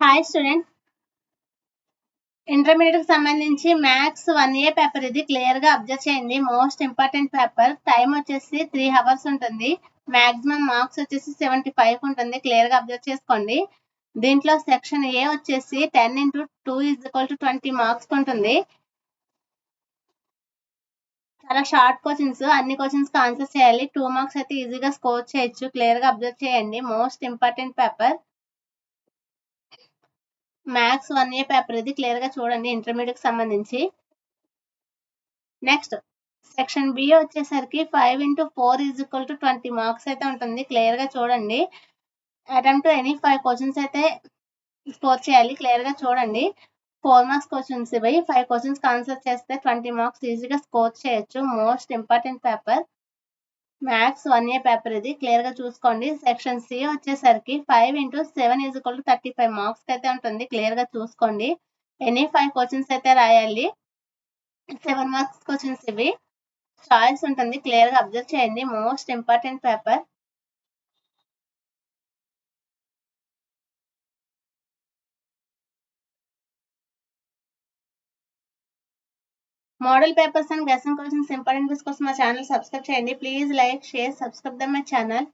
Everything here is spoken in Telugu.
హాయ్ స్టూడెంట్, ఇంటర్మీడియట్ కి సంబంధించి మ్యాథ్స్ 1A పేపర్ ఇది క్లియర్ గా అబ్జర్వ్ చేయండి. Most important paper. టైం వచ్చేసి 3 hours ఉంటుంది. మాక్సిమం మార్క్స్ వచ్చేసి 75 ఉంటుంది. క్లియర్ గా అబ్జర్వ్ చేసుకోండి. దీంట్లో సెక్షన్ ఏ వచ్చేసి 10 into 2 = 20 మార్క్స్ ఉంటుంది. చాలా షార్ట్ క్వశ్చన్స్, అన్ని క్వశ్చన్స్ కి ఆన్సర్ చేయాలి. 2 మార్క్స్ అయితే ఈజీగా స్కోర్ చేయొచ్చు. క్లియర్ గా అబ్జర్వ్ చేయండి. Most important paper maths 1A paper ఇది క్లియర్ గా చూడండి, ఇంటర్మీడియట్ కి సంబంధించి. నెక్స్ట్ సెక్షన్ బి వచ్చేసరికి 5 into 4 = 20 మార్క్స్ అయితే ఉంటుంది. క్లియర్ గా చూడండి. అటెంప్ట్ ఎనీ 5 క్వశ్చన్స్ అయితే స్కోర్ చేయాలి. క్లియర్ గా చూడండి. 4 మార్క్స్ క్వశ్చన్స్ ఇవి. 5 క్వశ్చన్స్ ఆన్సర్ చేస్తే 20 మార్క్స్ ఈజీగా స్కోర్ చేయొచ్చు. Most important paper maths 1A paper ఇది క్లియర్ గా చూసుకోండి. సెక్షన్ సి వచ్చేసరికి 5 into 7 = 35 మార్క్స్ అయితే ఉంటుంది. క్లియర్ గా చూసుకోండి. ఎనీ 5 క్వశ్చన్స్ అయితే రాయాలి. 7 మార్క్స్ క్వశ్చన్స్ ఇవి. చాయిస్ ఉంటుంది. క్లియర్ గా అబ్జర్వ్ చేయండి. Most important paper. Model papers and guessing questions important కోసం మా ఛానల్ సబ్స్క్రైబ్ చేయండి. Please like, share, subscribe my channel.